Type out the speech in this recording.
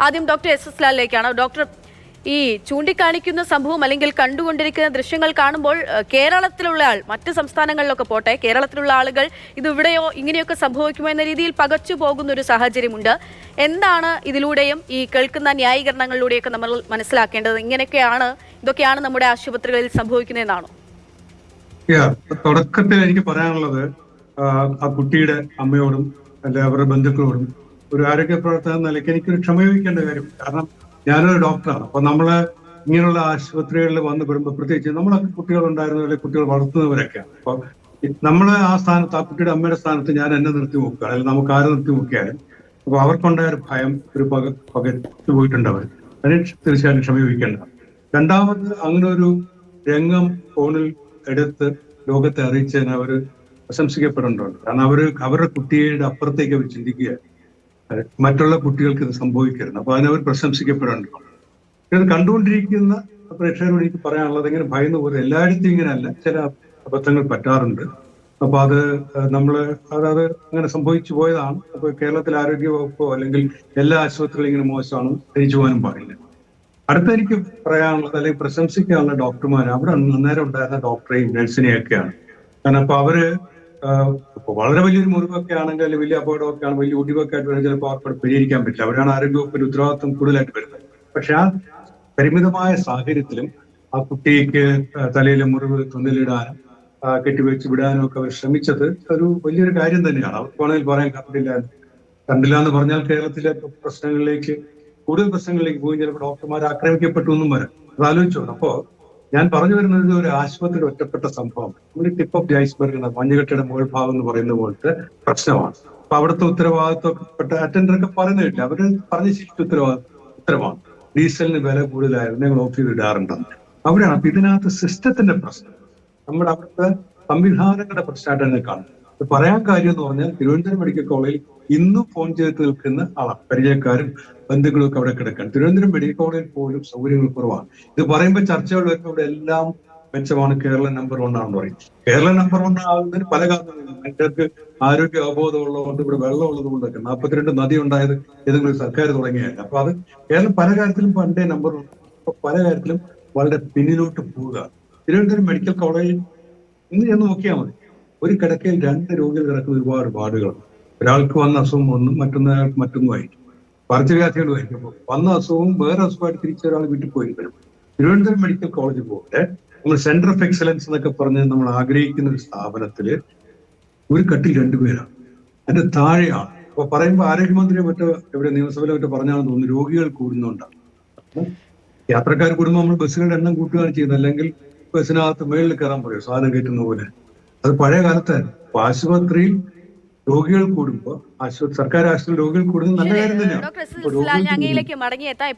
ആദ്യം doctor SS ലാലിലേക്കാണ്. Doctor, ഈ ചൂണ്ടിക്കാണിക്കുന്ന സംഭവം അല്ലെങ്കിൽ കണ്ടുകൊണ്ടിരിക്കുന്ന ദൃശ്യങ്ങൾ കാണുമ്പോൾ കേരളത്തിലുള്ള ആൾ, മറ്റ് സംസ്ഥാനങ്ങളിലൊക്കെ പോട്ടെ, കേരളത്തിലുള്ള ആളുകൾ ഇവിടെയോ ഇങ്ങനെയൊക്കെ സംഭവിക്കുമോ എന്ന രീതിയിൽ പകച്ചു പോകുന്ന ഒരു സാഹചര്യമുണ്ട്. എന്താണ് ഇതിലൂടെയും ഈ കേൾക്കുന്ന ന്യായീകരണങ്ങളിലൂടെയൊക്കെ നമ്മൾ മനസ്സിലാക്കേണ്ടത്? ഇതൊക്കെയാണ് നമ്മുടെ ആശുപത്രികളിൽ സംഭവിക്കുന്നതെന്നാണോ? തുടക്കത്തിൽ എനിക്ക് പറയാനുള്ളത് ആ കുട്ടിയുടെ അമ്മയോടും അല്ലെ അവരുടെ ബന്ധുക്കളോടും ഒരു ആരോഗ്യ പ്രവർത്തകൻ നിലയ്ക്ക് എനിക്കൊരു ക്ഷമ ചോദിക്കേണ്ട കാര്യം. കാരണം ഞാനൊരു ഡോക്ടറാണ്. അപ്പൊ നമ്മള് ഇങ്ങനെയുള്ള ആശുപത്രികളിൽ വന്ന് വരുമ്പോൾ, പ്രത്യേകിച്ച് നമ്മളൊക്കെ കുട്ടികളുണ്ടായിരുന്ന അല്ലെങ്കിൽ കുട്ടികൾ വളർത്തുന്നവരൊക്കെയാണ്. അപ്പൊ നമ്മള് ആ സ്ഥാനത്ത്, ആ കുട്ടിയുടെ അമ്മയുടെ സ്ഥാനത്ത് ഞാൻ എന്നെ നിർത്തി നോക്കുക, അല്ലെങ്കിൽ നമുക്ക് ആരെ നിർത്തി നോക്കിയാലും അപ്പൊ അവർക്കുണ്ടായ ഒരു ഭയം, ഒരു പകച്ചു പോയിട്ടുണ്ട് അവർ. അതിന് തീർച്ചയായിട്ടും ക്ഷമ ചോദിക്കേണ്ടതാണ്. രണ്ടാമത്, അങ്ങനെ ഒരു രംഗം ഫോണിൽ എടുത്ത് ലോകത്തെ അറിയിച്ചതിന് അവർ പ്രശംസിക്കപ്പെടേണ്ടതുണ്ട്. കാരണം അവരുടെ കുട്ടിയുടെ അപ്പുറത്തേക്ക് അവർ ചിന്തിക്കുകയാണ്. മറ്റുള്ള കുട്ടികൾക്ക് ഇത് സംഭവിക്കരുത്. അപ്പൊ അതിനവർ പ്രശംസിക്കപ്പെടേണ്ടതുണ്ട്. ഇത് കണ്ടുകൊണ്ടിരിക്കുന്ന പ്രേക്ഷകരോട് എനിക്ക് പറയാനുള്ളത്, ഇങ്ങനെ ഭയന്നു പോലെ എല്ലായിടത്തും ഇങ്ങനെയല്ല, ചില അബദ്ധങ്ങൾ പറ്റാറുണ്ട്. അപ്പൊ അത് അങ്ങനെ സംഭവിച്ചു പോയതാണ്. അപ്പൊ കേരളത്തിൽ ആരോഗ്യ വകുപ്പോ അല്ലെങ്കിൽ എല്ലാ ആശുപത്രികളും ഇങ്ങനെ മോശമാണ് ധരിച്ചു പോകാനും പാടില്ല. അടുത്ത എനിക്ക് പറയാനുള്ളത്, അല്ലെങ്കിൽ പ്രശംസിക്കാനുള്ള ഡോക്ടർമാർ, അവിടെ അന്നേരം ഉണ്ടായിരുന്ന ഡോക്ടറെയും നഴ്സിനെയും ഒക്കെയാണ്. കാരണം അപ്പൊ അവര് വളരെ വലിയൊരു മുറിവൊക്കെ ആണെങ്കിൽ, അല്ലെങ്കിൽ വലിയ അപകടമൊക്കെ ആണ്, വലിയ ഒടിവൊക്കെ ആയിട്ട് വരുന്നത് ചിലപ്പോൾ അവർക്ക് പരിഹരിക്കാൻ പറ്റില്ല. അവരാണ് ആരോഗ്യവകുപ്പിന്റെ ഉത്തരവാദിത്വം കൂടുതലായിട്ട് വരുന്നത്. പക്ഷെ ആ പരിമിതമായ സാഹചര്യത്തിലും ആ കുട്ടിക്ക് തലയിലെ മുറിവ് തുന്നലിടാനും കെട്ടിവെച്ച് വിടാനും ഒക്കെ അവർ ശ്രമിച്ചത് ഒരു വലിയൊരു കാര്യം തന്നെയാണ്. അവർക്ക് വേണമെങ്കിൽ പറയാൻ കണ്ടില്ല എന്ന് പറഞ്ഞാൽ കേരളത്തിലെ പ്രശ്നങ്ങളിലേക്ക്, കൂടുതൽ പ്രശ്നങ്ങളിലേക്ക് പോയി ചിലപ്പോൾ ഡോക്ടർമാർ ആക്രമിക്കപ്പെട്ടു എന്നും വരാം. അത് ആലോചിച്ചോ. അപ്പോ ഞാൻ പറഞ്ഞു വരുന്നത് ഒരു ആശുപത്രിയുടെ ഒറ്റപ്പെട്ട സംഭവം, ഒരു ടിപ്പ് ഓഫ് ദി ഐസ്ബർഗ്, മഞ്ഞുകെട്ടയുടെ മുകൾ ഭാഗം എന്ന് പറയുന്ന പോലത്തെ പ്രശ്നമാണ്. അപ്പൊ അവിടുത്തെ ഉത്തരവാദിത്വപ്പെട്ട അറ്റൻഡറൊക്കെ പറയുന്നില്ല, അവര് പറഞ്ഞ ശരിക്കും ഉത്തരവാണ്. ഡീസലിന് വില കൂടുതലായിരുന്നു, ഞങ്ങൾ ഓഫ് ചെയ്ത് ഇടാറുണ്ടെന്ന്. അവിടെയാണ്. അപ്പൊ ഇതിനകത്ത് സിസ്റ്റത്തിന്റെ പ്രശ്നം, നമ്മുടെ അവിടുത്തെ സംവിധാനങ്ങളുടെ പ്രശ്നമായിട്ട് തന്നെ കാണും. പറയാൻ കാര്യം എന്ന് പറഞ്ഞാൽ, തിരുവനന്തപുരം മെഡിക്കൽ കോളേജിൽ ഇന്നും ഫോൺ ചെയ്ത് നിൽക്കുന്ന ആളാണ്, പരിചയക്കാരും ബന്ധുക്കളും ഒക്കെ അവിടെ കിടക്കാൻ. തിരുവനന്തപുരം മെഡിക്കൽ കോളേജിൽ പോലും സൗകര്യങ്ങൾ കുറവാണ്. ഇത് പറയുമ്പോൾ ചർച്ചകൾ വരുമ്പോൾ ഇവിടെ എല്ലാം മെച്ചമാണ്, കേരളം നമ്പർ 1 ആണെന്ന് പറയും. കേരളം നമ്പർ 1 ആകുന്നതിന് പല കാരണങ്ങളുണ്ട്. മനുഷ്യർക്ക് ആരോഗ്യ അവബോധം ഉള്ളതുകൊണ്ട്, ഇവിടെ വെള്ളം ഉള്ളത് കൊണ്ടൊക്കെ. 42 നദി ഉണ്ടായത് ഏതെങ്കിലും ഒരു സർക്കാർ തുടങ്ങിയതല്ല. അപ്പൊ അത് കേരളം പല കാര്യത്തിലും പണ്ടേ നമ്പർ 1, പല കാര്യത്തിലും വളരെ പിന്നിലോട്ട് പോവുക. തിരുവനന്തപുരം മെഡിക്കൽ കോളേജിൽ ഇന്ന് ചെന്ന് നോക്കിയാൽ മതി, ഒരു കിടക്കയിൽ 2 രോഗികൾ കിടക്കുന്ന ഒരുപാട് വാർഡുകളുണ്ട്. ഒരാൾക്ക് വന്ന അസുഖം ഒന്നും, മറ്റൊന്നയാൾക്ക് മറ്റൊന്നുമായിരിക്കും. പകർച്ചവ്യാധികളുമായിരിക്കും. വന്ന അസുഖവും വേറെ അസുഖമായിട്ട് തിരിച്ചൊരാൾ വീട്ടിൽ പോയി വരും. തിരുവനന്തപുരം മെഡിക്കൽ കോളേജിൽ പോകട്ടെ, നമ്മൾ സെന്റർ ഓഫ് എക്സലൻസ് എന്നൊക്കെ പറഞ്ഞ് നമ്മൾ ആഗ്രഹിക്കുന്ന ഒരു സ്ഥാപനത്തില് ഒരു കട്ടിൽ 2 പേരാണ്, അതിന്റെ താഴെയാണ്. അപ്പൊ പറയുമ്പോൾ ആരോഗ്യമന്ത്രിയോ മറ്റോ എവിടെ നിയമസഭയിലോ മറ്റോ പറഞ്ഞാണെന്ന് തോന്നുന്നു, രോഗികൾ കൂടുന്നുണ്ടാണ്. യാത്രക്കാർ കൂടുമ്പോൾ നമ്മൾ ബസ്സുകളുടെ എണ്ണം കൂട്ടുകയാണ് ചെയ്യുന്നത്, അല്ലെങ്കിൽ ബസ്സിനകത്ത് മേളിൽ കയറാൻ പറയും, സാധനം കയറ്റുന്ന പോലെ. അത് പഴയ കാലത്തായിരുന്നു. അപ്പൊ ആശുപത്രിയിൽ രോഗികൾ കൂടുമ്പോൾ, സർക്കാർ ആശുപത്രിയിൽ രോഗികൾ കൂടുന്നത് നല്ല കാര്യം തന്നെയാണ്. Doctor SS ലാലിനെ അങ്ങയിലേക്ക് മടങ്ങിയെത്താം.